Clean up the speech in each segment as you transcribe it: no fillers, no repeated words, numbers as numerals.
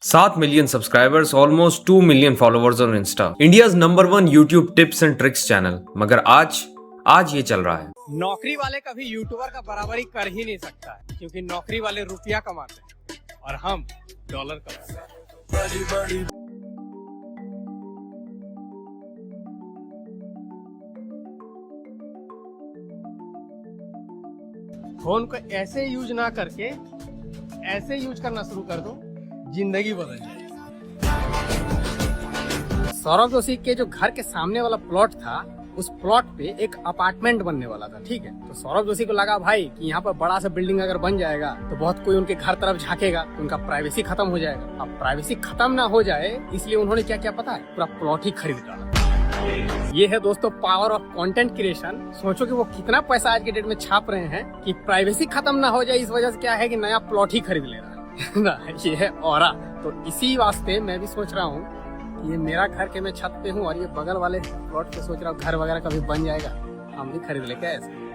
7 million subscribers, almost 2 million followers on Insta. India's #1 YouTube tips and tricks channel. मगर आज ये चल रहा है। नौकरी वाले कभी यूट्यूबर का बराबरी कर ही नहीं सकता है, क्योंकि नौकरी वाले रुपया कमाते हैं और हम डॉलर कमाते हैं। फोन को ऐसे यूज ना करके ऐसे यूज करना शुरू कर दो, जिंदगी बदल जाएगी। सौरभ जोशी के जो घर के सामने वाला प्लॉट था, उस प्लॉट पे एक अपार्टमेंट बनने वाला था, ठीक है। तो सौरभ जोशी को लगा भाई कि यहाँ पर बड़ा सा बिल्डिंग अगर बन जाएगा तो बहुत कोई उनके घर तरफ झांकेगा, तो उनका प्राइवेसी खत्म हो जाएगा। अब प्राइवेसी खत्म ना हो जाए इसलिए उन्होंने क्या क्या पता है, पूरा प्लॉट ही खरीद डाला। ये है दोस्तों पावर ऑफ कंटेंट क्रिएशन। सोचो कि वो कितना पैसा आज के डेट में छाप रहे हैं कि प्राइवेसी खत्म ना हो जाए, इस वजह से क्या है कि नया प्लॉट ही खरीद ले रहा है। ये है ऑरा। तो इसी वास्ते मैं भी सोच रहा हूँ कि ये मेरा घर के मैं छत पे हूँ और ये बगल वाले प्लॉट पे सोच रहा हूँ घर वगैरह कभी बन जाएगा, हम भी खरीद ले क्या ऐसे।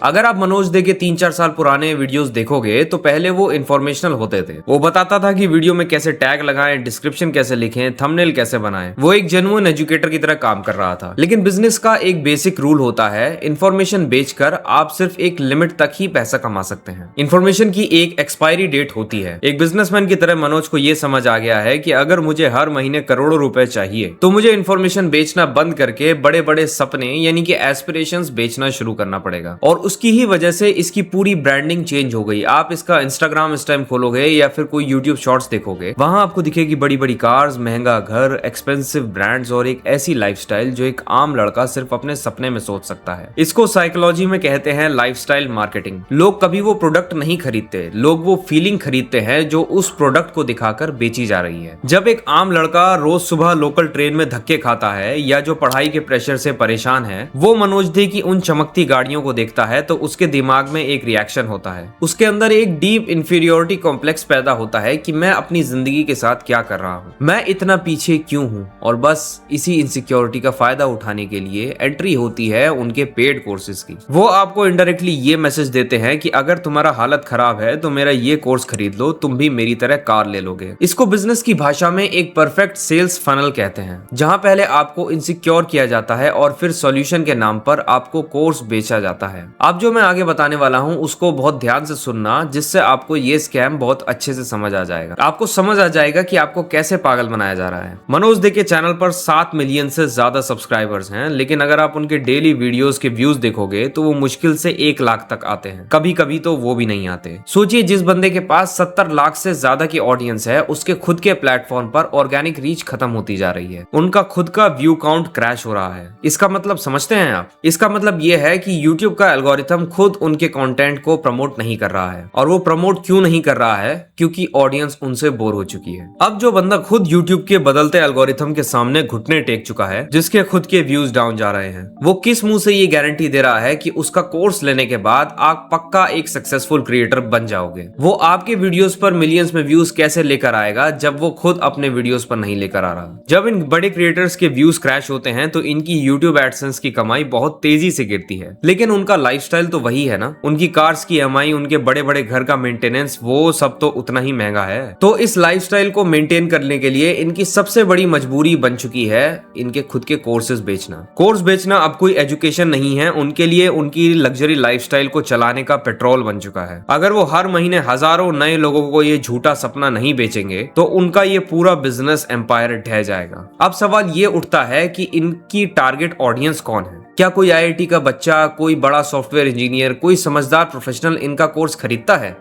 अगर आप मनोज दे के 3-4 साल पुराने वीडियोस देखोगे तो पहले वो इन्फॉर्मेशनल होते थे। वो बताता था कि वीडियो में कैसे टैग लगाएं, डिस्क्रिप्शन कैसे लिखें, थंबनेल कैसे बनाएं। वो एक जेन्युइन एजुकेटर की तरह काम कर रहा था। लेकिन बिजनेस का एक बेसिक रूल होता है, इन्फॉर्मेशन बेचकर आप सिर्फ एक लिमिट तक ही पैसा कमा सकते हैं। इन्फॉर्मेशन की एक एक्सपायरी डेट होती है। एक बिजनेसमैन की तरह मनोज को ये समझ आ गया है कि अगर मुझे हर महीने करोड़ों रुपए चाहिए तो मुझे इन्फॉर्मेशन बेचना बंद करके बड़े बड़े सपने यानी कि एस्पिरेशंस बेचना शुरू करना पड़ेगा। और उसकी ही वजह से इसकी पूरी ब्रांडिंग चेंज हो गई। आप इसका इंस्टाग्राम इस टाइम खोलोगे या फिर कोई यूट्यूब शॉर्ट्स देखोगे, वहां आपको दिखेगी बड़ी बड़ी कार्स, महंगा घर, एक्सपेंसिव ब्रांड्स और एक ऐसी लाइफस्टाइल जो एक आम लड़का सिर्फ अपने सपने में सोच सकता है। इसको साइकोलॉजी में कहते हैं लाइफस्टाइल मार्केटिंग। लोग कभी वो प्रोडक्ट नहीं खरीदते, लोग वो फीलिंग खरीदते हैं जो उस प्रोडक्ट को दिखाकर बेची जा रही है। जब एक आम लड़का रोज सुबह लोकल ट्रेन में धक्के खाता है या जो पढ़ाई के प्रेशर से परेशान है, वो मनोज दे की उन चमकती गाड़ियों को देखता है तो उसके दिमाग में एक रिएक्शन होता है। उसके अंदर एक डीप इंफीरियोरिटी कॉम्प्लेक्स पैदा होता है कि मैं अपनी जिंदगी के साथ क्या कर रहा हूँ, मैं इतना पीछे क्यों हूँ। और बस इसी इनसिक्योरिटी का फायदा उठाने के लिए एंट्री होती है उनके पेड कोर्सेज की। वो आपको इनडायरेक्टली ये मैसेज देते हैं कि अगर तुम्हारा हालत खराब है तो मेरा ये कोर्स खरीद लो, तुम भी मेरी तरह कार ले लोगे। इसको बिजनेस की भाषा में एक परफेक्ट सेल्स फनल कहते हैं, जहां पहले आपको इनसिक्योर किया जाता है और फिर सॉल्यूशन के नाम पर आपको कोर्स बेचा जाता है। अब जो मैं आगे बताने वाला हूं उसको बहुत ध्यान से सुनना, जिससे आपको ये स्कैम बहुत अच्छे से समझ आ जाएगा। आपको समझ आ जाएगा कि आपको कैसे पागल बनाया जा रहा है। मनोज दे के चैनल पर 7 मिलियन से ज्यादा सब्सक्राइबर्स हैं, लेकिन अगर आप उनके डेली वीडियोस के व्यूज देखोगे तो वो मुश्किल से 1 लाख तक आते हैं, कभी कभी तो वो भी नहीं आते। सोचिए जिस बंदे के पास 70 लाख से ज्यादा की ऑडियंस है, उसके खुद के प्लेटफॉर्म पर ऑर्गेनिक रीच खत्म होती जा रही है, उनका खुद का व्यू काउंट क्रैश हो रहा है। इसका मतलब समझते हैं आप? इसका मतलब ये है कि यूट्यूब का एल्गोरिथम खुद उनके कंटेंट को प्रमोट नहीं कर रहा है। और वो प्रमोट क्यों नहीं कर रहा है? क्योंकि ऑडियंस उनसे बोर हो चुकी है। अब जो बंदा खुद यूट्यूब के बदलते एल्गोरिथम के सामने घुटने टेक चुका है, जिसके खुद के व्यूज डाउन जा रहे हैं, वो किस मुंह से ये गारंटी दे रहा है कि उसका कोर्स लेने के बाद आप पक्का एक सक्सेसफुल क्रिएटर बन जाओगे? वो आपके वीडियोस पर मिलियंस में व्यूज कैसे लेकर आएगा जब वो खुद अपने वीडियोस पर नहीं लेकर आ रहा? जब इन बड़े क्रिएटर्स के व्यूज क्रैश होते हैं तो इनकी यूट्यूब एडसेंस की कमाई बहुत तेजी से गिरती है। लेकिन उनका लाइफस्टाइल तो वही है ना, उनकी कार्स की ईएमआई, उनके बड़े बड़े घर का मेंटेनेंस, वो सब तो उतना ही महंगा है। तो इस लाइफस्टाइल को मेंटेन करने के लिए इनकी सबसे बड़ी मजबूरी बन चुकी है इनके खुद के कोर्सेज बेचना। कोर्स बेचना अब कोई एजुकेशन नहीं है, उनके लिए उनकी लग्जरी लाइफस्टाइल को चलाने का पेट्रोल बन चुका है। अगर वो हर महीने हजारों नए लोगों को ये झूठा सपना नहीं बेचेंगे तो उनका ये पूरा बिजनेस एम्पायर ढह जाएगा। अब सवाल ये उठता है कि इनकी टारगेट ऑडियंस कौन है? क्या कोई आईआईटी का बच्चा, कोई बड़ा सॉफ्टवेयर इंजीनियर, कोई समझदार प्रोफेशनल इनका कोर्स खरीदता है?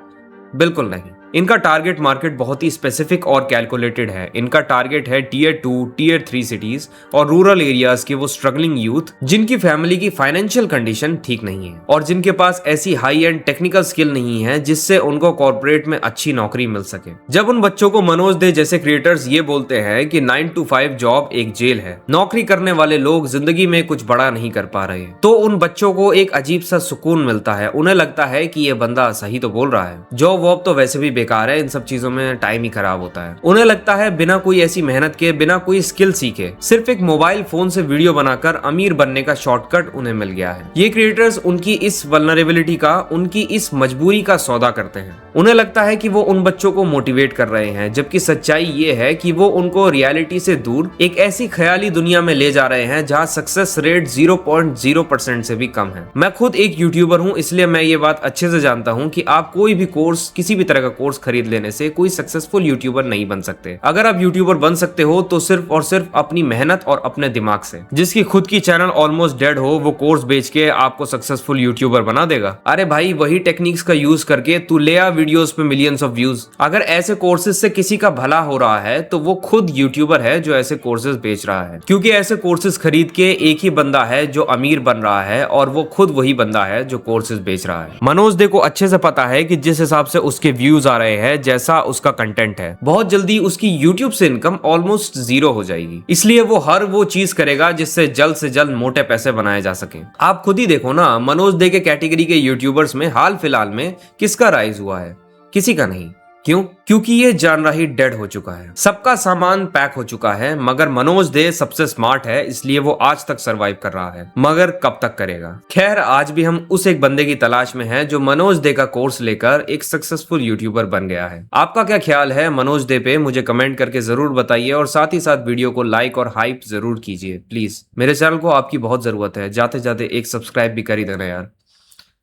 बिल्कुल नहीं। इनका टारगेट मार्केट बहुत ही स्पेसिफिक और कैलकुलेटेड है। इनका टारगेट है टियर 2, टियर 3 सिटीज और रूरल एरियाज के वो स्ट्रगलिंग यूथ जिनकी फैमिली की फाइनेंशियल कंडीशन ठीक नहीं है और जिनके पास ऐसी हाई एंड टेक्निकल स्किल नहीं है जिससे उनको कॉर्पोरेट में अच्छी नौकरी मिल सके। जब उन बच्चों को मनोज दे जैसे क्रिएटर्स ये बोलते हैं कि 9 to 5 जॉब एक जेल है, नौकरी करने वाले लोग जिंदगी में कुछ बड़ा नहीं कर पा रहे, तो उन बच्चों को एक अजीब सा सुकून मिलता है। उन्हें लगता है कि ये बंदा सही तो बोल रहा है, जॉब वॉब तो वैसे भी बेकार है, इन सब चीजों में टाइम ही खराब होता है। उन्हें लगता है बिना कोई ऐसी मेहनत के, बिना कोई स्किल सीखे, सिर्फ एक मोबाइल फोन से वीडियो बनाकर अमीर बनने का शॉर्टकट उन्हें मिल गया है। ये क्रिएटर्स उनकी इस वल्नरेबिलिटी का, उनकी इस मजबूरी का सौदा करते हैं। उन्हें लगता है कि वो उन बच्चों को मोटिवेट कर रहे हैं, जबकि सच्चाई ये है कि वो उनको रियलिटी से दूर एक ऐसी ख्याली दुनिया में ले जा रहे हैं जहां सक्सेस रेट 0.0% से भी कम है। मैं खुद एक यूट्यूबर हूं, इसलिए मैं ये बात अच्छे से जानता हूं कि आप कोई भी कोर्स, किसी भी तरह का कोर्स खरीद लेने से कोई सक्सेसफुल यूट्यूबर नहीं बन सकते। अगर आप यूट्यूबर बन सकते हो तो सिर्फ और सिर्फ अपनी मेहनत और अपने दिमाग से। जिसकी खुद की चैनल ऑलमोस्ट डेड हो, वो कोर्स बेच के आपको सक्सेसफुल यूट्यूबर बना देगा। अरे भाई, वही टेक्निक्स का यूज करके तू ले आ वीडियोस पे मिलियंस ऑफ व्यूज। अगर ऐसे कोर्सेज से किसी का भला हो रहा है तो वो खुद यूट्यूबर है जो ऐसे कोर्सेज बेच रहा है, क्योंकि ऐसे कोर्सेज खरीद के एक ही बंदा है जो अमीर बन रहा है और वो खुद वही बंदा है जो कोर्सेज बेच रहा है। मनोज दे को अच्छे से पता है कि जिस हिसाब से उसके व्यूज आ रहे हैं, जैसा उसका कंटेंट है, बहुत जल्दी उसकी यूट्यूब से इनकम ऑलमोस्ट 0 हो जाएगी। इसलिए वो हर वो चीज करेगा जिससे जल्द से जल्द मोटे पैसे बनाए जा सके। आप खुद ही देखो ना, मनोज दे के कैटेगरी के यूट्यूबर्स में हाल फिलहाल में किसका राइज हुआ है? किसी का नहीं। क्यों? क्योंकि ये जानरा ही डेड हो चुका है, सबका सामान पैक हो चुका है। मगर मनोज दे सबसे स्मार्ट है, इसलिए वो आज तक सरवाइव कर रहा है। मगर कब तक करेगा? खैर, आज भी हम उस एक बंदे की तलाश में हैं जो मनोज दे का कोर्स लेकर एक सक्सेसफुल यूट्यूबर बन गया है। आपका क्या ख्याल है मनोज दे पे? मुझे कमेंट करके जरूर बताइए और साथ ही साथ वीडियो को लाइक और हाइप जरूर कीजिए प्लीज। मेरे चैनल को आपकी बहुत जरूरत है, जाते जाते एक सब्सक्राइब भी कर ही देना यार।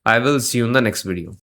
I will see you in the next video.